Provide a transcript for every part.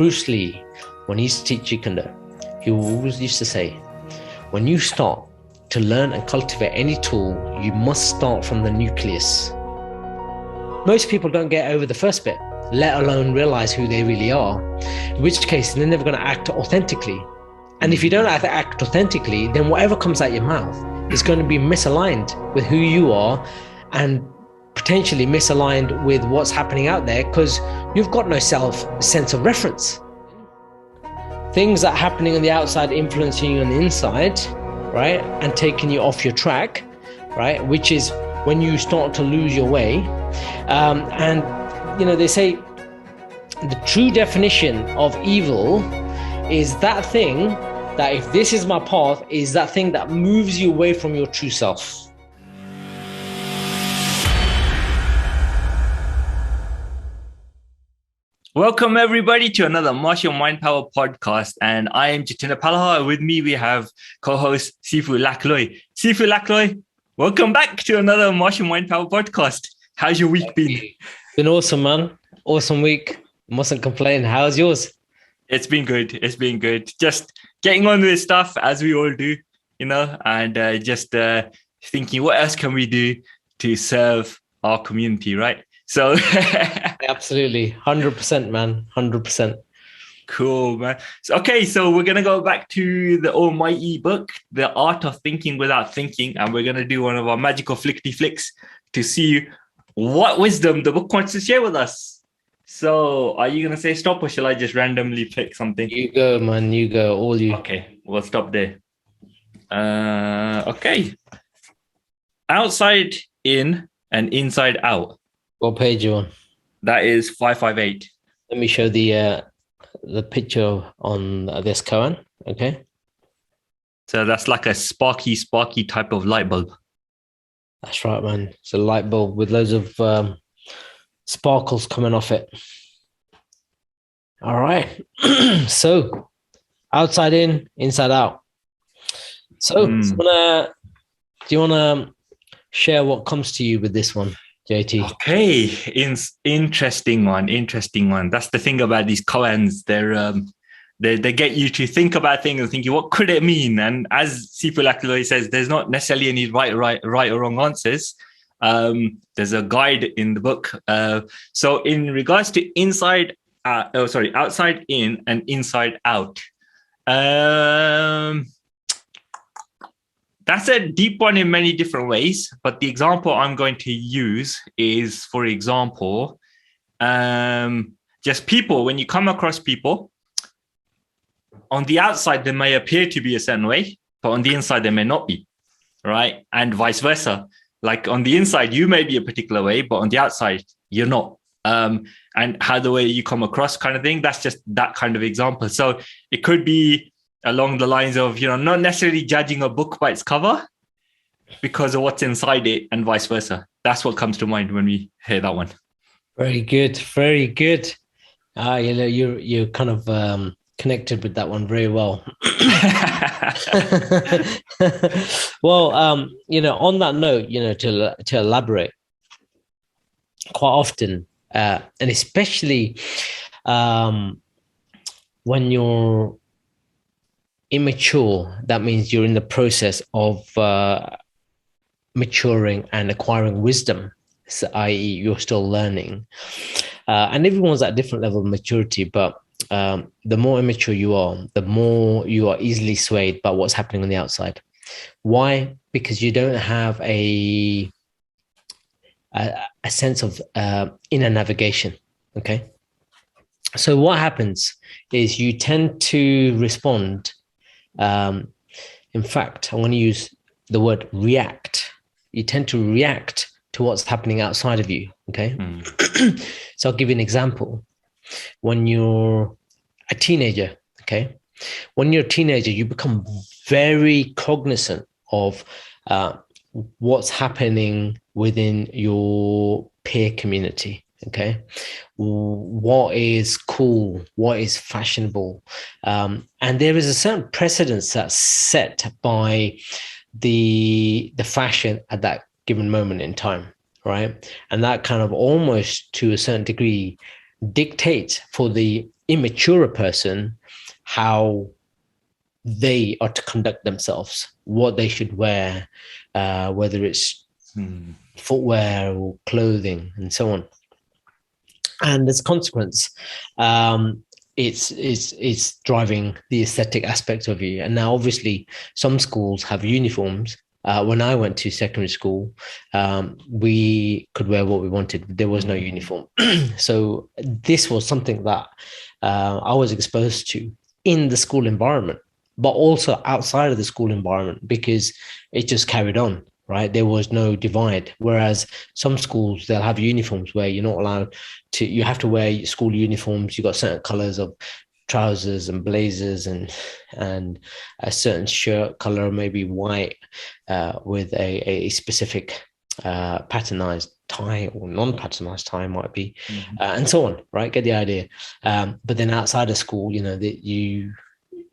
Bruce Lee, when he used to teach Jeet he always used to say, when you start to learn and cultivate any tool, you must start from the nucleus. Most people don't get over the first bit, let alone realize who they really are, in which case they're never going to act authentically. And if you don't act authentically, then whatever comes out your mouth is going to be misaligned with who you are and potentially misaligned with what's happening out there, because you've got no sense of reference. Things that are happening on the outside influencing you on the inside, right? And taking you off your track, right? Which is when you start to lose your way. And, they say the true definition of evil is that thing that, if this is my path, is that thing that moves you away from your true self. Welcome everybody to another Martial Mind Power podcast, and I am Jatinder and with me we have co-host Sifu Lak. Sifu Lak, welcome back to another Martial Mind Power podcast. How's your week been? Been awesome, man. Awesome week. Mustn't complain. How's yours? It's been good. Just getting on with stuff as we all do, and just thinking what else can we do to serve our community, right? So absolutely. 100%, man. 100%. Cool, man. So we're going to go back to the almighty book, The Art of Thinking Without Thinking. And we're going to do one of our magical flickety flicks to see what wisdom the book wants to share with us. So are you going to say stop, or shall I just randomly pick something? You go, man. You go. All you. Okay, we'll stop there. Okay. Outside in and inside out. What page you on? That is 558. Let me show the picture on this koan. Okay. So that's like a sparky type of light bulb. That's right, man. It's a light bulb with loads of sparkles coming off it. All right. So outside in, inside out. So do you want to share what comes to you with this one, JT? Okay, interesting one. That's the thing about these koans. They get you to think about things and thinking, what could it mean? And as Sifu Lak says, there's not necessarily any right or wrong answers. There's a guide in the book. So in regards to outside in and inside out. That's a deep one in many different ways, but the example I'm going to use is, for example, just people. When you come across people, on the outside, they may appear to be a certain way, but on the inside, they may not be, right? And vice versa. Like on the inside, you may be a particular way, but on the outside, you're not. And how the way you come across kind of thing, that's just that kind of example. So it could be along the lines of, not necessarily judging a book by its cover because of what's inside it, and vice versa. That's what comes to mind when we hear that one. Very good. You're kind of connected with that one very well. Well, on that note, to elaborate, quite often, and especially when you're immature, that means you're in the process of maturing and acquiring wisdom, so, i.e. you're still learning. And everyone's at a different level of maturity, but the more immature you are, the more you are easily swayed by what's happening on the outside. Why? Because you don't have a sense of inner navigation, okay? So what happens is you tend to respond. In fact, I want to use the word react. You tend to react to what's happening outside of you. Okay. So I'll give you an example. When you're a teenager, okay. When you're a teenager, you become very cognizant of what's happening within your peer community. Okay. What is cool, what is fashionable, and there is a certain precedence that's set by the fashion at that given moment in time, right? And that kind of almost to a certain degree dictates for the immature person how they are to conduct themselves, what they should wear, whether it's footwear or clothing and so on. And as a consequence, it's driving the aesthetic aspect of you. And now, obviously, some schools have uniforms. When I went to secondary school, we could wear what we wanted. There was no uniform. So this was something that I was exposed to in the school environment, but also outside of the school environment, because it just carried on, right? There was no divide. Whereas some schools, they'll have uniforms where you're not allowed to, you have to wear school uniforms. You've got certain colors of trousers and blazers and a certain shirt color, maybe white, with a specific patternized tie or non-patternized tie might be, and so on, right? Get the idea. But then outside of school, you know, that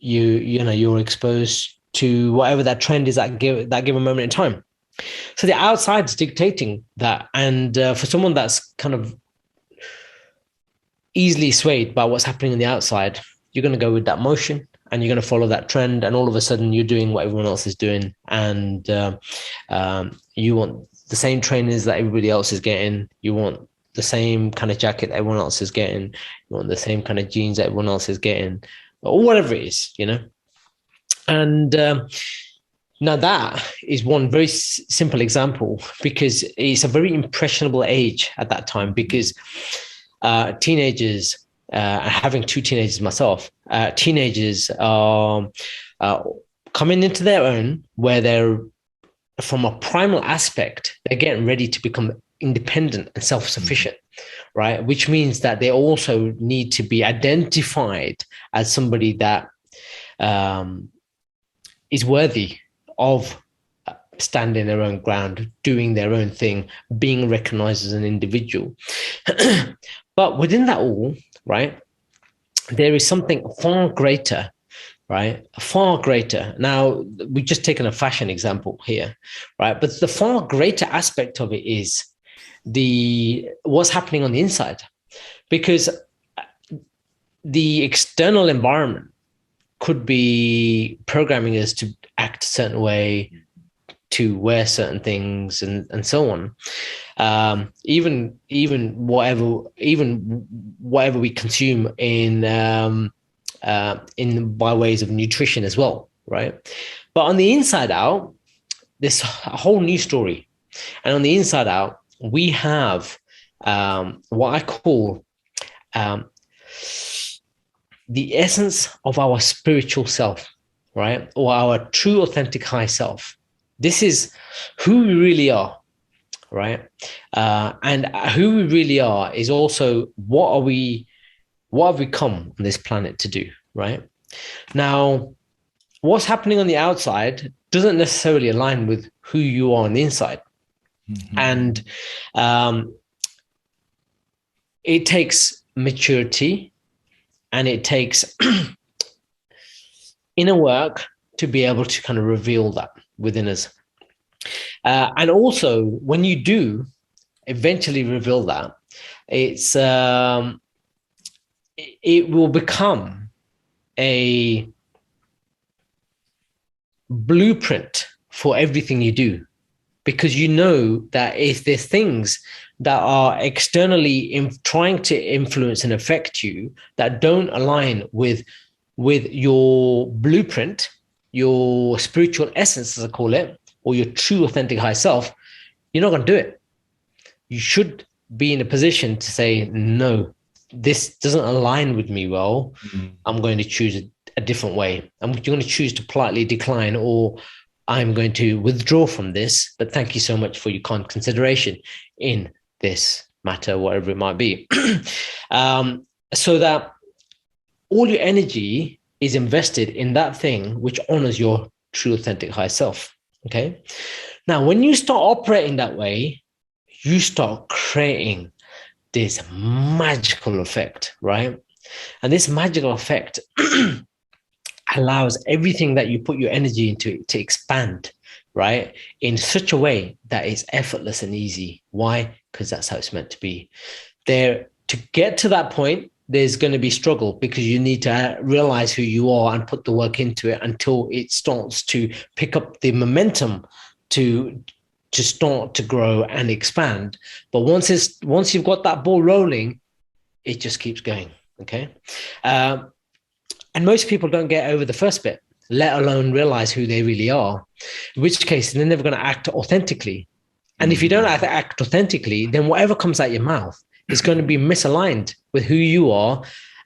you're exposed to whatever that trend is at that given moment in time. So the outside's dictating that, and for someone that's kind of easily swayed by what's happening on the outside, you're going to go with that motion and you're going to follow that trend, and all of a sudden you're doing what everyone else is doing, and you want the same trainers that everybody else is getting, you want the same kind of jacket that everyone else is getting, you want the same kind of jeans that everyone else is getting, or whatever it is, you know. And now that is one very simple example, because it's a very impressionable age at that time, because teenagers, having two teenagers myself, teenagers are coming into their own, where they're, from a primal aspect, they're getting ready to become independent and self-sufficient, right? Which means that they also need to be identified as somebody that is worthy of standing their own ground, doing their own thing, being recognized as an individual. But within that all, right, there is something far greater, right? Far greater. Now, we've just taken a fashion example here, right? But the far greater aspect of it is what's happening on the inside, because the external environment could be programming us to act a certain way, to wear certain things, and so on. Even whatever we consume in by ways of nutrition as well, right? But on the inside out, this whole new story. And on the inside out, we have what I call the essence of our spiritual self, right? Or our true, authentic high self. This is who we really are, right? And who we really are is also what have we come on this planet to do, right? Now, what's happening on the outside doesn't necessarily align with who you are on the inside. And it takes maturity, and it takes inner work to be able to kind of reveal that within us. And also, when you do eventually reveal that, it will become a blueprint for everything you do, because you know that if there's things that are externally trying to influence and affect you that don't align with your blueprint, your spiritual essence, as I call it, or your true authentic high self, you're not going to do it. You should be in a position to say, no, this doesn't align with me well. I'm going to choose a different way. I'm going to choose to politely decline, or I'm going to withdraw from this, but thank you so much for your kind consideration in this matter, whatever it might be. So that all your energy is invested in that thing which honors your true, authentic high self. Okay. Now, when you start operating that way, you start creating this magical effect, right? And this magical effect allows everything that you put your energy into to expand, right? In such a way that it's effortless and easy. Why? Because that's how it's meant to be. To get to that point, there's going to be struggle because you need to realize who you are and put the work into it until it starts to pick up the momentum to start to grow and expand. But once you've got that ball rolling, it just keeps going. Okay. And most people don't get over the first bit, let alone realize who they really are, in which case they're never going to act authentically. And if you don't act authentically, then whatever comes out your mouth is going to be misaligned with who you are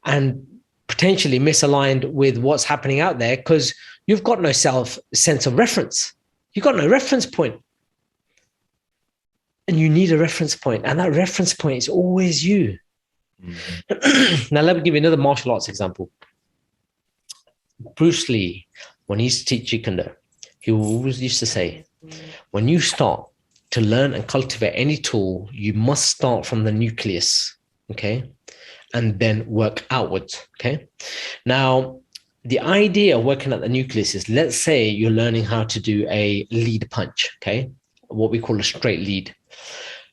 and potentially misaligned with what's happening out there, because you've got no sense of reference. You've got no reference point. And you need a reference point. And that reference point is always you. Now, let me give you another martial arts example. Bruce Lee, when he used to teach Jeet Kune Do, he always used to say, when you start to learn and cultivate any tool, you must start from the nucleus, okay? And then work outwards, okay? Now, the idea of working at the nucleus is, let's say you're learning how to do a lead punch, okay? What we call a straight lead.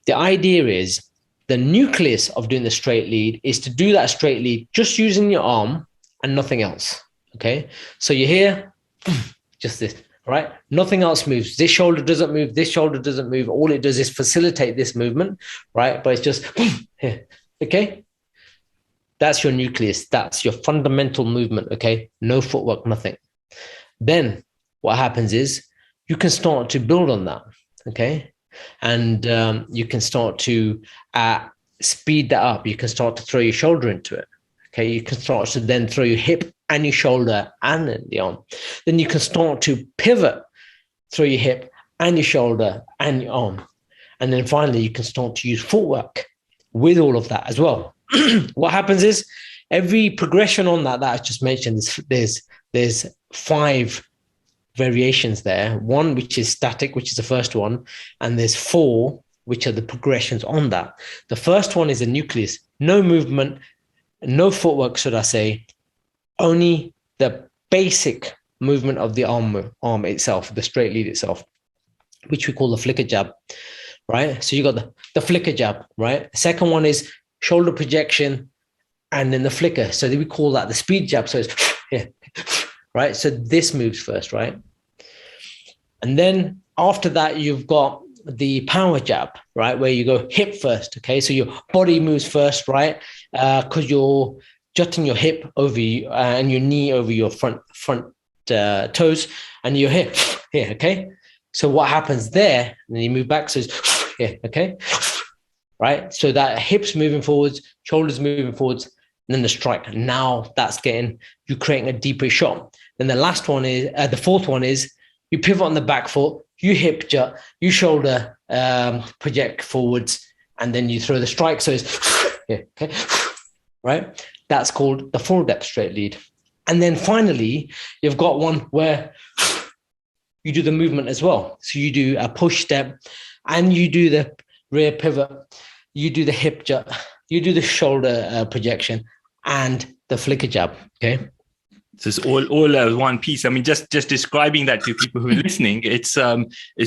The idea is the nucleus of doing the straight lead is to do that straight lead just using your arm and nothing else, okay? So you're here, just this, right? Nothing else moves. This shoulder doesn't move. This shoulder doesn't move. All it does is facilitate this movement, right? But it's just here, okay? That's your nucleus. That's your fundamental movement, okay? No footwork, nothing. Then what happens is you can start to build on that, okay? And you can start to speed that up. You can start to throw your shoulder into it, okay? You can start to then throw your hip and your shoulder and the arm. Then you can start to pivot through your hip and your shoulder and your arm. And then finally, you can start to use footwork with all of that as well. What happens is every progression on that I just mentioned, there's 5 variations there. 1, which is static, which is the first one. And there's 4, which are the progressions on that. The first one is a nucleus, no movement, no footwork, should I say, only the basic movement of the arm itself, the straight lead itself, which we call the flicker jab, right? So you got the flicker jab, right? The second one is shoulder projection and then the flicker. So we call that the speed jab. So it's yeah, right? So this moves first, right? And then after that, you've got the power jab, right? Where you go hip first, okay? So your body moves first, right? Because you're jutting your hip over you and your knee over your front toes, and you're here, okay? So what happens there? And then you move back, so it's here, okay? Right? So that hips moving forwards, shoulders moving forwards, and then the strike. Now that's you creating a deeper shot. Then the last one is, the fourth one is, you pivot on the back foot, you hip jut, you shoulder project forwards, and then you throw the strike. So it's here, okay? Right? That's called the full depth straight lead. And then finally, you've got one where you do the movement as well. So you do a push step and you do the rear pivot, you do the hip jut, you do the shoulder projection and the flicker jab, okay? So it's all one piece. I mean, just describing that to people who are listening, it's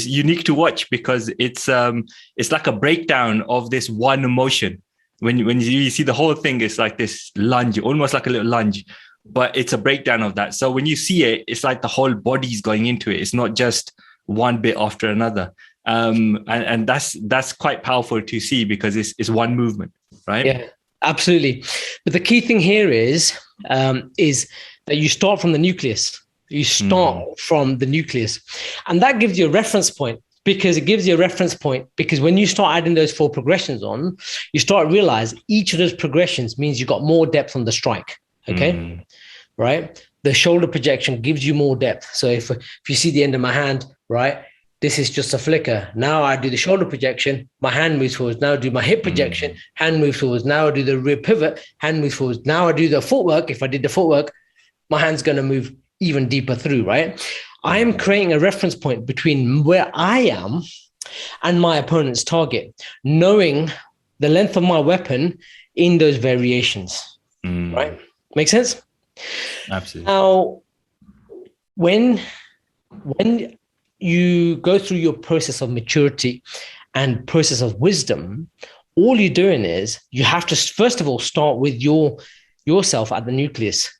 unique to watch because it's like a breakdown of this one motion. When you see the whole thing, it's like this lunge, almost like a little lunge, but it's a breakdown of that. So when you see it, it's like the whole body's going into it. It's not just one bit after another. And that's quite powerful to see because it's one movement, right? Yeah, absolutely. But the key thing here is that you start from the nucleus. You start from the nucleus. And that gives you a reference point. Because it gives you a reference point, because when you start adding those 4 progressions on, you start to realize each of those progressions means you got more depth on the strike. Okay. Right. The shoulder projection gives you more depth. So if you see the end of my hand, right, this is just a flicker. Now I do the shoulder projection, my hand moves forwards. Now I do my hip projection, hand moves forwards. Now I do the rear pivot, hand moves forwards. Now I do the footwork. If I did the footwork, my hand's going to move even deeper through, right? I am creating a reference point between where I am and my opponent's target, knowing the length of my weapon in those variations, right? Make sense? Absolutely. Now, when you go through your process of maturity and process of wisdom, all you're doing is you have to, first of all, start with yourself at the nucleus.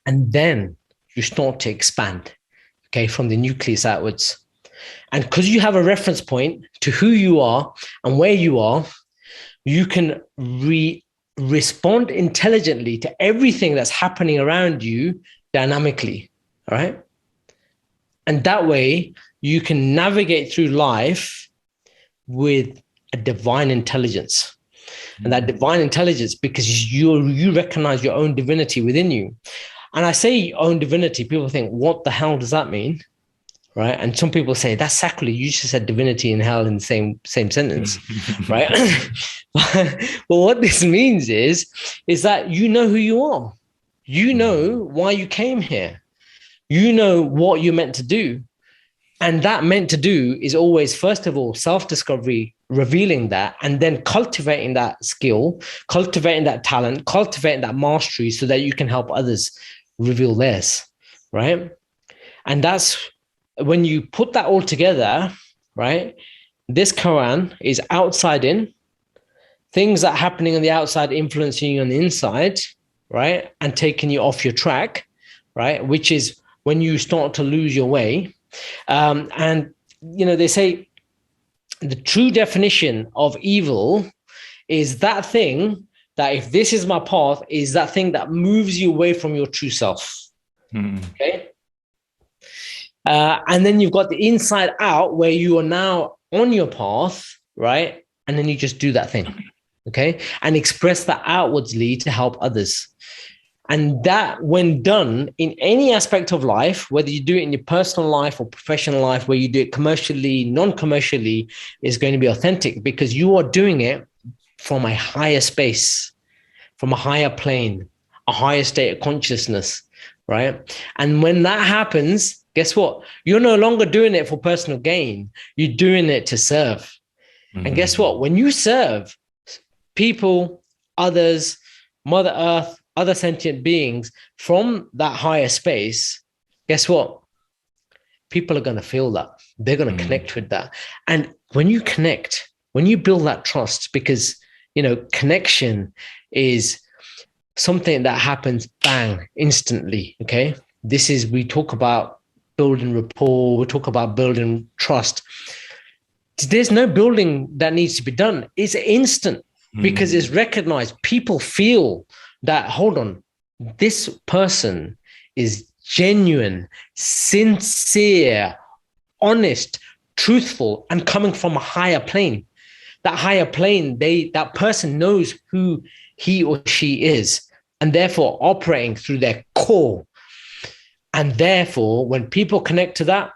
And then you start to expand, okay, from the nucleus outwards. And because you have a reference point to who you are and where you are, you can respond intelligently to everything that's happening around you dynamically, all right? And that way you can navigate through life with a divine intelligence. And that divine intelligence, because you recognize your own divinity within you. And I say own divinity, people think, what the hell does that mean? Right? And some people say, that's sacrilege. You just said divinity and hell in the same sentence, right? But what this means is that you know who you are. You know why you came here. You know what you're meant to do. And that meant to do is always, first of all, self-discovery, revealing that, and then cultivating that skill, cultivating that talent, cultivating that mastery so that you can help others reveal theirs, right? And that's when you put that all together, right? This koan is outside in, things that are happening on the outside influencing you on the inside, right? And taking you off your track, right? Which is when you start to lose your way. And, you know, they say the true definition of evil is that thing that, if this is my path, is that thing that moves you away from your true self. Okay. And then you've got the inside out where you are now on your path, right? And then you just do that thing. Okay. And express that outwardly to help others. And that, when done in any aspect of life, whether you do it in your personal life or professional life, where you do it commercially, non-commercially, is going to be authentic, because you are doing it from a higher space, from a higher plane, a higher state of consciousness, right? And when that happens, guess what? You're no longer doing it for personal gain. You're doing it to serve. And guess what? When you serve people, others, Mother Earth, other sentient beings from that higher space, guess what? People are going to feel that. They're going to connect with that. And when you connect, when you build that trust, because, you know, connection is something that happens bang, instantly. Okay. This is, we talk about building rapport. We talk about building trust. There's no building that needs to be done. It's instant because it's recognized. People feel that, hold on, this person is genuine, sincere, honest, truthful, and coming from a higher plane. That higher plane, that person knows who he or she is, and therefore operating through their core. And therefore, when people connect to that,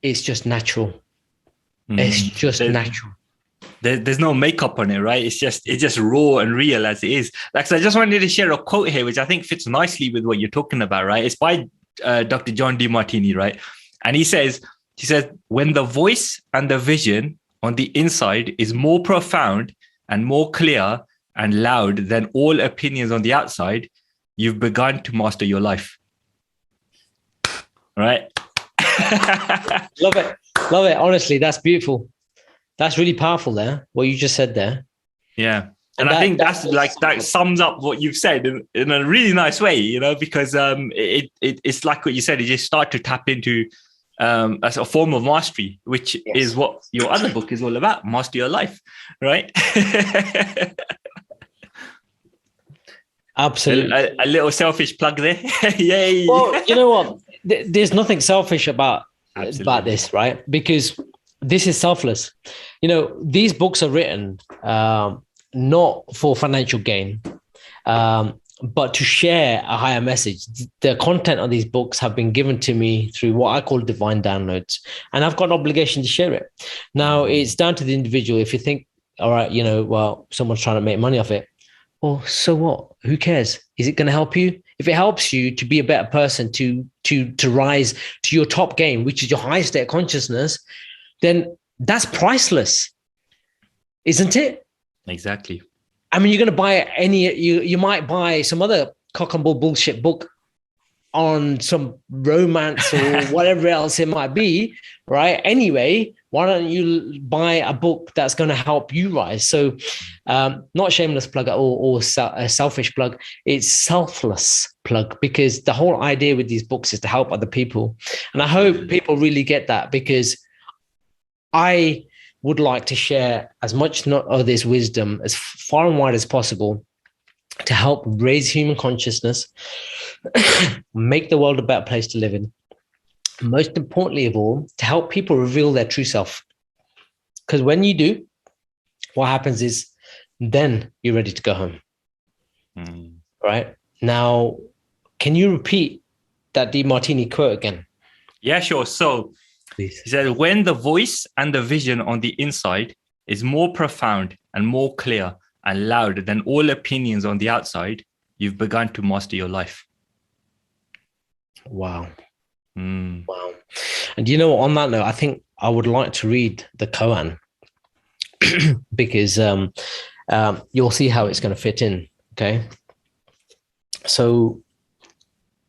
it's just natural. It's just natural. There's no makeup on it, right? It's just raw and real as it is. Like, so I just wanted to share a quote here, which I think fits nicely with what you're talking about, right? It's by Dr. John DeMartini, right? And he says, when the voice and the vision on the inside is more profound and more clear and loud than all opinions on the outside, you've begun to master your life. Right? Love it. Love it. Honestly, that's beautiful. That's really powerful there, what you just said there. Yeah. And I think that sums up what you've said in a really nice way, you know, because it's like what you said, you just start to tap into as a form of mastery, which is what your other book is all about, Master Your Life, right? Absolutely. A little selfish plug there. Yay. Well, you know what? There's nothing selfish about this, right? Because this is selfless. You know, these books are written not for financial gain, but to share a higher message. The content of these books have been given to me through what I call divine downloads, and I've got an obligation to share it. Now, it's down to the individual. If you think, all right, you know, well, someone's trying to make money off it, well, so what? Who cares? Is it going to help you? If it helps you to be a better person, to rise to your top game, which is your highest state of consciousness, then that's priceless, isn't it? Exactly. I mean, you're going to buy you might buy some other cock and bull bullshit book on some romance or whatever else it might be, right? Anyway, Why don't you buy a book that's going to help you rise? So not shameless plug or a selfish plug, it's selfless plug, because the whole idea with these books is to help other people. And I hope people really get that, because I would like to share as much of this wisdom as far and wide as possible to help raise human consciousness, make the world a better place to live in. Most importantly of all, to help people reveal their true self. Because when you do, what happens is then you're ready to go home. Right? Now, can you repeat that DeMartini quote again? Yeah, sure. So Please. He said, when the voice and the vision on the inside is more profound and more clear and loud than all opinions on the outside, you've begun to master your life. Wow. Wow. And you know, on that note, I think I would like to read the koan because you'll see how it's going to fit in. Okay. So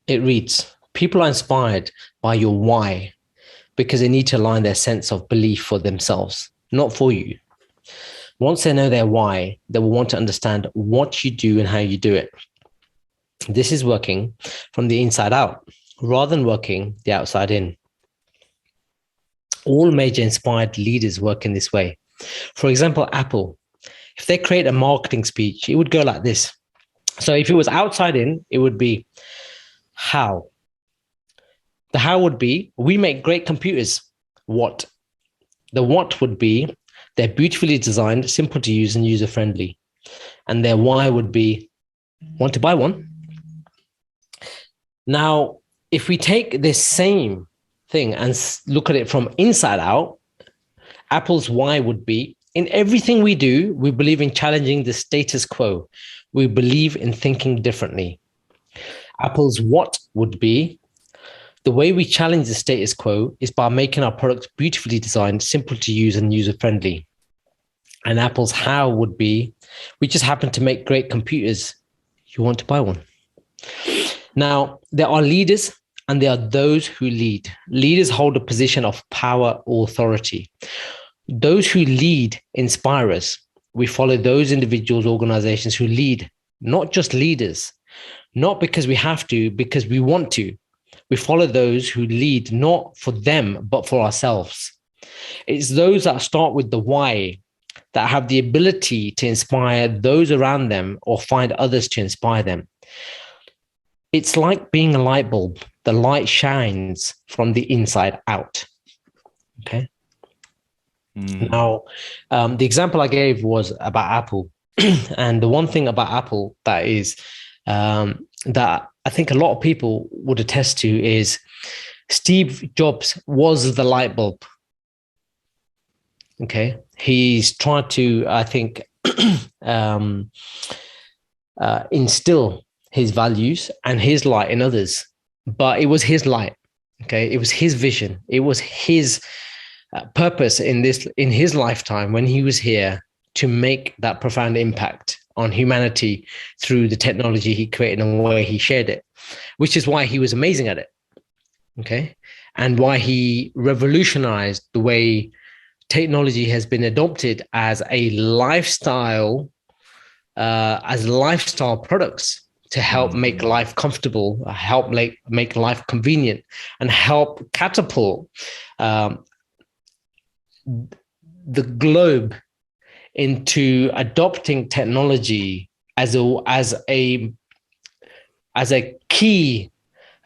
it reads, people are inspired by your why because they need to align their sense of belief for themselves, not for you. Once they know their why, they will want to understand what you do and how you do it. This is working from the inside out rather than working the outside in. All major inspired leaders work in this way. For example, Apple, if they create a marketing speech, it would go like this. So if it was outside in, it would be how. The how would be, we make great computers. What? The what would be, they're beautifully designed, simple to use, and user-friendly. And their why would be, want to buy one? Now, if we take this same thing and look at it from inside out, Apple's why would be, in everything we do, we believe in challenging the status quo. We believe in thinking differently. Apple's what would be, the way we challenge the status quo is by making our products beautifully designed, simple to use, and user-friendly. And Apple's how would be, we just happen to make great computers. You want to buy one? Now, there are leaders and there are those who lead. Leaders hold a position of power or authority. Those who lead inspire us. We follow those individuals, organizations who lead, not just leaders, not because we have to, because we want to. We follow those who lead not for them, but for ourselves. It's those that start with the why that have the ability to inspire those around them or find others to inspire them. It's like being a light bulb. The light shines from the inside out. Okay. Now, the example I gave was about Apple. And the one thing about Apple that is that I think a lot of people would attest to is Steve Jobs was the light bulb. Okay. He's tried to, I think, instill his values and his light in others, but it was his light. Okay. It was his vision. It was his purpose in his lifetime when he was here to make that profound impact on humanity through the technology he created and the way he shared it, which is why he was amazing at it. Okay. And why he revolutionized the way technology has been adopted as a lifestyle, products to help make life comfortable, help make life convenient, and help catapult the globe into adopting technology as a key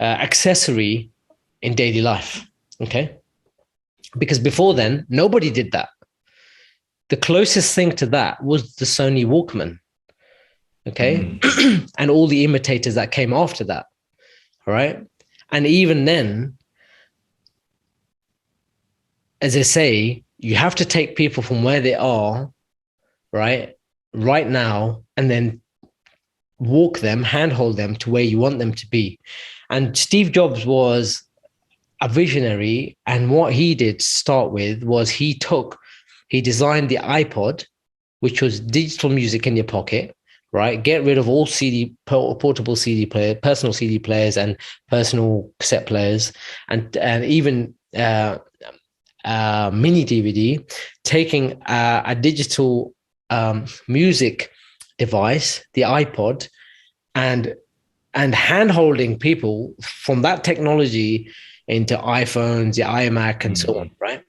accessory in daily life. Okay. Because before then, nobody did that. The closest thing to that was the Sony Walkman. Okay. And all the imitators that came after that. All right. And even then, as I say, you have to take people from where they are, right now, and then walk them, handhold them to where you want them to be. And Steve Jobs was a visionary. And what he did to start with was he designed the iPod, which was digital music in your pocket, right? Get rid of all portable CD players, personal CD players and personal cassette players, and even mini DVD, taking a digital music device, the iPod, and hand holding people from that technology into iPhones, the iMac, and so on, right?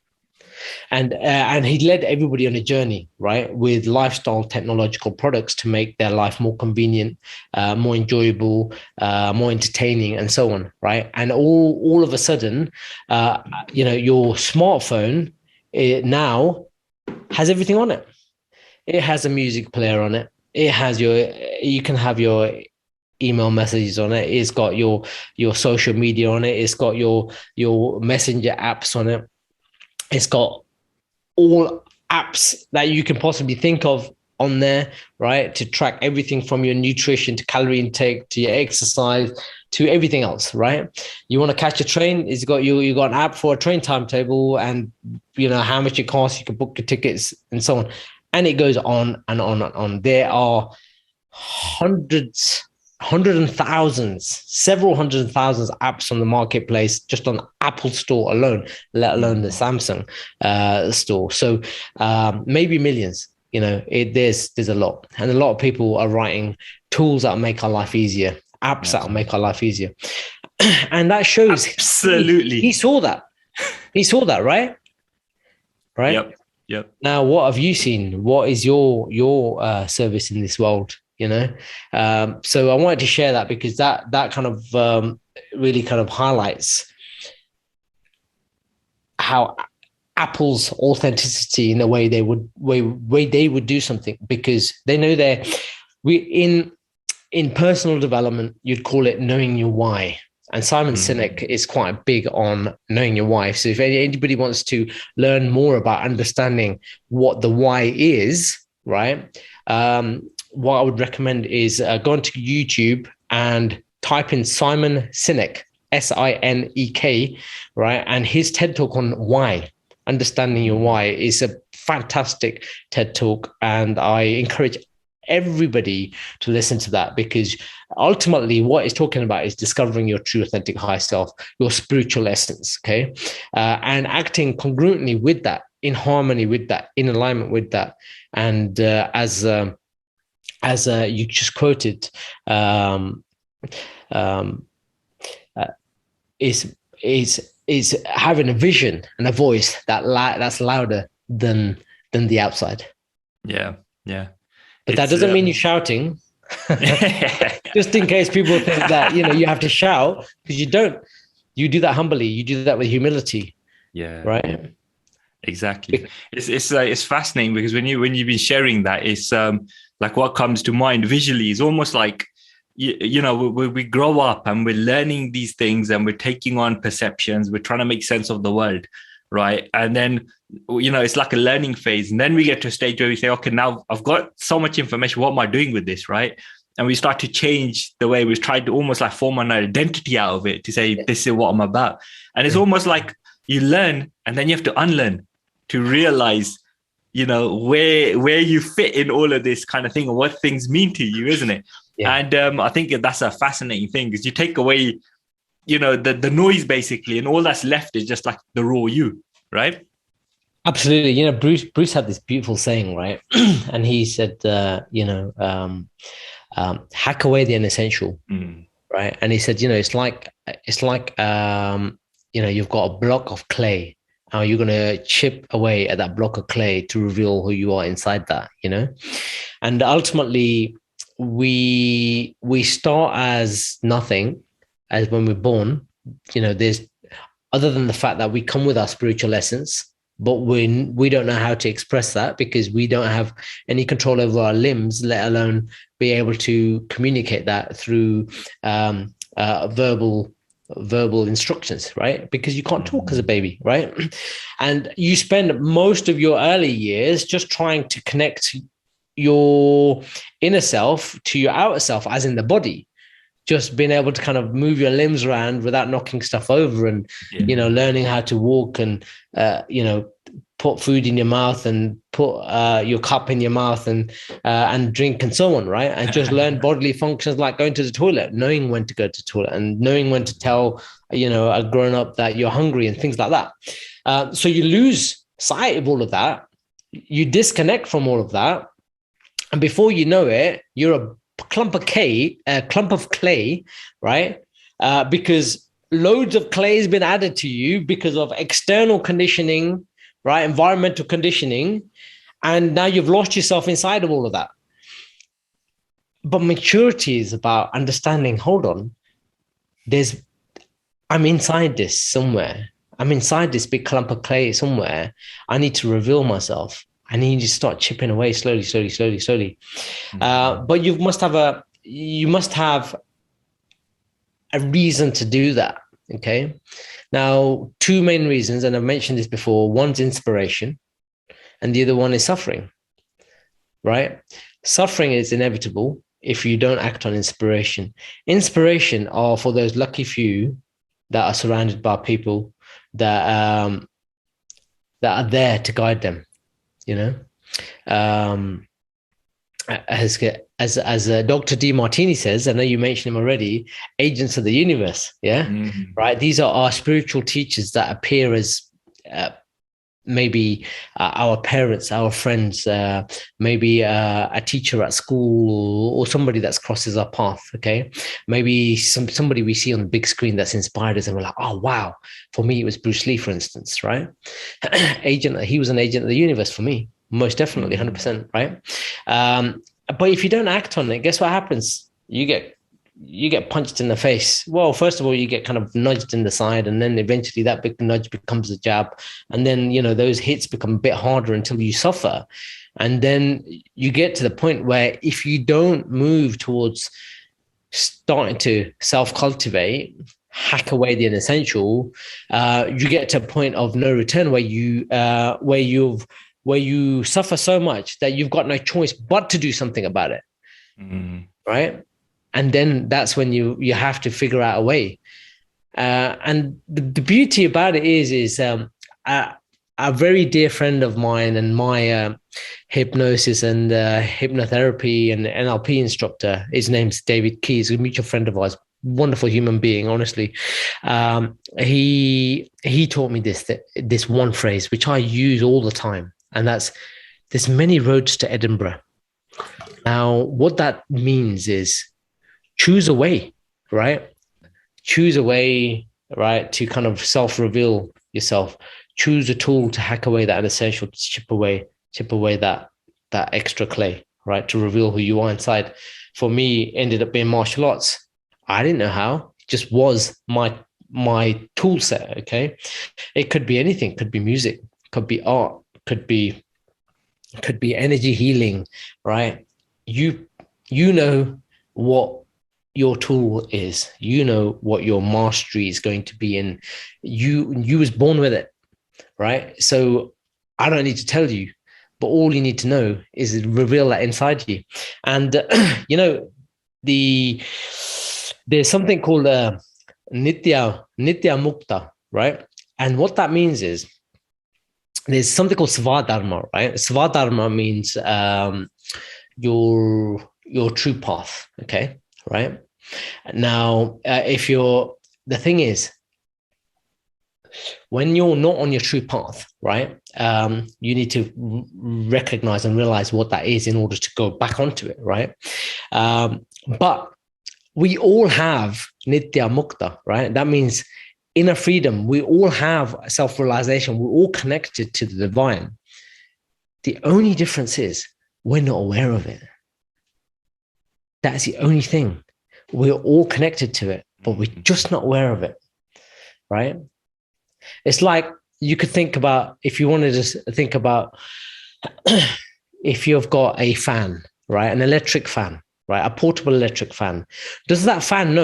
And he led everybody on a journey, right, with lifestyle technological products to make their life more convenient, more enjoyable, more entertaining, and so on, right? And all of a sudden, your smartphone now has everything on it. It has a music player on it. It has you can have your email messages on it. It's got your social media on it. It's got your messenger apps on it. It's got all apps that you can possibly think of on there, right? To track everything from your nutrition to calorie intake to your exercise to everything else, right? You want to catch a train, it's got you got an app for a train timetable and how much it costs, you can book your tickets and so on. And it goes on and on and on. There are hundreds and thousands, several hundreds of thousands of apps on the marketplace just on Apple Store alone, let alone the Samsung store. So maybe millions. There's a lot, and a lot of people are writing tools that make our life easier, apps that will make our life easier, and that shows absolutely. He saw that. He saw that, right? Right. Yep. Now, what have you seen? What is your service in this world? So I wanted to share that because that kind of really kind of highlights how Apple's authenticity in the way they would do something, because they know in personal development, you'd call it knowing your why. And Simon Sinek is quite big on knowing your why. So if anybody wants to learn more about understanding what the why is, right? What I would recommend is go onto YouTube and type in Simon Sinek, Sinek, right? And his TED Talk on why, understanding your why, is a fantastic TED Talk. And I encourage everybody to listen to that, because ultimately what it's talking about is discovering your true, authentic, high self, your spiritual essence, okay? And acting congruently with that, in harmony with that, in alignment with that. And as you just quoted, is having a vision and a voice that's louder than the outside. Yeah. But that doesn't mean you're shouting. Just in case people think that you have to shout, because you don't. You do that humbly. You do that with humility. Yeah. Right. Exactly. It's fascinating, because when you've been sharing that, it's like what comes to mind visually is almost like we grow up and we're learning these things and we're taking on perceptions. We're trying to make sense of the world, right? And then it's like a learning phase, and then we get to a stage where we say, okay, now I've got so much information. What am I doing with this, right? And we start to change the way we've tried to almost like form an identity out of it to say, this is what I'm about. And it's almost like you learn and then you have to unlearn to realize, where you fit in all of this kind of thing and what things mean to you, isn't it? Yeah. And I think that's a fascinating thing, because you take away, the noise basically, and all that's left is just like the raw you, right? Absolutely. Bruce had this beautiful saying, right? And he said, hack away the unessential, right? And he said, it's like you've got a block of clay. How you're going to chip away at that block of clay to reveal who you are inside that, and ultimately we start as nothing, as when we're born. There's, other than the fact that we come with our spiritual essence, but we don't know how to express that, because we don't have any control over our limbs, let alone be able to communicate that through verbal instructions, right? Because you can't talk as a baby, right? And you spend most of your early years just trying to connect your inner self to your outer self, as in the body, just being able to kind of move your limbs around without knocking stuff over, and learning how to walk and put food in your mouth and put your cup in your mouth and drink and so on, right? And just learn bodily functions like going to the toilet, knowing when to go to the toilet and knowing when to tell, a grown-up that you're hungry and things like that. So you lose sight of all of that. You disconnect from all of that. And before you know it, you're a clump of clay, right? Because loads of clay has been added to you because of external conditioning, right? Environmental conditioning. And now you've lost yourself inside of all of that. But maturity is about understanding, hold on, I'm inside this somewhere. I'm inside this big clump of clay somewhere. I need to reveal myself. I need to start chipping away slowly. But you must have a reason to do that. Okay. Now, two main reasons, and I've mentioned this before. One's inspiration, and the other one is suffering. Right? Suffering is inevitable if you don't act on inspiration. Inspiration are for those lucky few that are surrounded by people that are there to guide them. As Dr. DeMartini says, I know you mentioned him already, agents of the universe. Yeah. Mm-hmm. Right. These are our spiritual teachers that appear as maybe our parents, our friends, maybe a teacher at school, or somebody that's crosses our path. Okay. Maybe somebody we see on the big screen that's inspired us and we're like, oh, wow. For me, it was Bruce Lee, for instance, right? He was an agent of the universe for me. Most definitely, 100%, right? But if you don't act on it, guess what happens? You get punched in the face. Well, first of all, you get kind of nudged in the side, and then eventually that big nudge becomes a jab. And then, those hits become a bit harder until you suffer. And then you get to the point where if you don't move towards starting to self-cultivate, hack away the inessential, you get to a point of no return where you suffer so much that you've got no choice but to do something about it. Right? And then that's when you have to figure out a way. And the beauty about it is a very dear friend of mine and my hypnosis and hypnotherapy and NLP instructor, his name's David Key, he's a mutual friend of ours, wonderful human being, honestly. He taught me this one phrase, which I use all the time. And that's, there's many roads to Edinburgh. Now, what that means is choose a way, right? Choose a way, right, to kind of self-reveal yourself. Choose a tool to hack away that essential, to chip away that extra clay, right, to reveal who you are inside. For me, it ended up being martial arts. I didn't know how. It just was my tool set, okay? It could be anything. Could be music. Could be art. Could be energy healing, right? You know what your tool is. You know what your mastery is going to be in. You was born with it, right? So I don't need to tell you, but all you need to know is reveal that inside you. And there's something called nitya mukta, right? And what that means is there's something called Svadharma, right? Svadharma means your true path, okay, right? Now, the thing is, when you're not on your true path, right, you need to recognize and realize what that is in order to go back onto it, right? But we all have nitya mukta, right? That means inner freedom. We all have self-realization. We're all connected to the divine. The only difference is we're not aware of it. That's the only thing. We're all connected to it, but we're just not aware of it, right? It's like you could think about, if you wanted to think about, if you've got a fan, right, an electric fan, right, a portable electric fan. Does that fan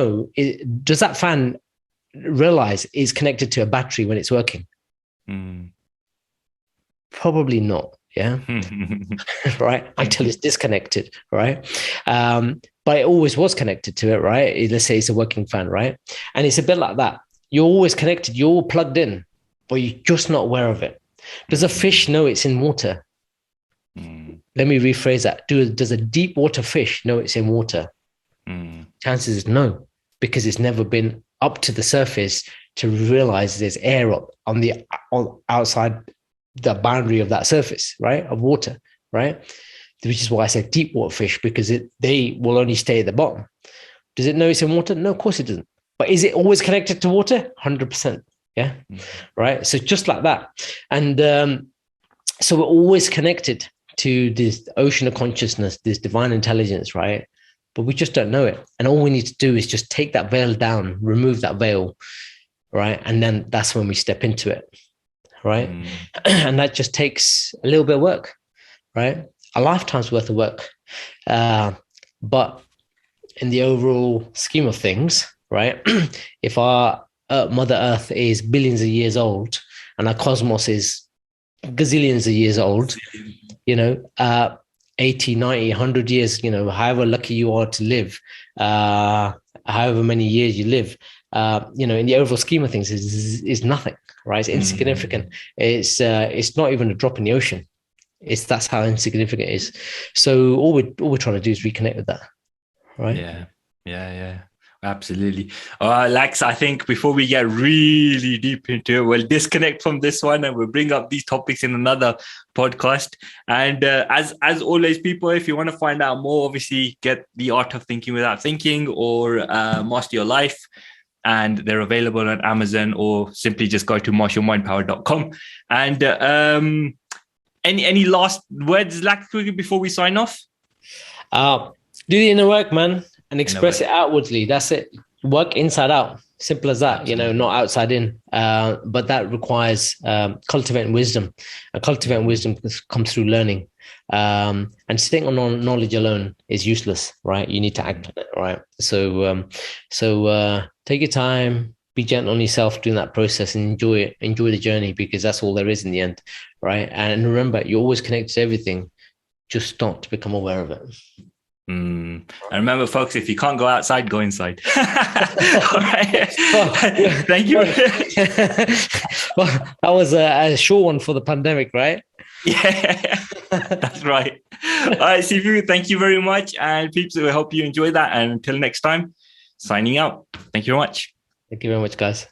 realize it's connected to a battery when it's working? Probably not. Yeah. Right. Until it's disconnected. Right. But it always was connected to it. Right. Let's say it's a working fan. Right. And it's a bit like that. You're always connected. You're all plugged in, but you're just not aware of it. Does a fish know it's in water? Let me rephrase that. Does a deep water fish know it's in water? Chances is no, because it's never been up to the surface to realize there's air up on outside the boundary of that surface, right, of water, right? Which is why I said deep water fish, because they will only stay at the bottom. Does it know it's in water? No, of course it doesn't. But is it always connected to water? 100%. Yeah. Right. So just like that. And so we're always connected to this ocean of consciousness, this divine intelligence, right? But we just don't know it. And all we need to do is just take that veil down, remove that veil, right? And then that's when we step into it, right? And that just takes a little bit of work, right? A lifetime's worth of work. But in the overall scheme of things, right? If our Mother Earth is billions of years old and our cosmos is gazillions of years old, 80, 90, 100 years, however lucky you are to live, however many years you live, in the overall scheme of things is nothing, right? It's insignificant. It's not even a drop in the ocean. That's how insignificant it is. So all we're trying to do is reconnect with that, right? Yeah. Absolutely. Lax, I think before we get really deep into it, we'll disconnect from this one and we'll bring up these topics in another podcast. And as always, people, if you want to find out more, obviously get The Art of Thinking Without Thinking or Master Your Life. And they're available on Amazon, or simply just go to masteryourmindpower.com. And any last words, Lax, before we sign off? Do the inner work, man. And express it outwardly. That's it. Work inside out. Simple as that. Absolutely. Not outside in. But that requires cultivating wisdom. And cultivating wisdom comes through learning. And sitting on knowledge alone is useless, right? You need to act on it, right? So take your time. Be gentle on yourself during that process and enjoy it. Enjoy the journey, because that's all there is in the end, right? And remember, you're always connected to everything. Just start to become aware of it. And remember, folks, if you can't go outside, go inside. All right. Thank you. Well, that was a short one for the pandemic, right? Yeah, that's right. All right, Sifu, thank you very much. And peeps, we hope you enjoy that. And until next time, signing out. Thank you very much. Thank you very much, guys.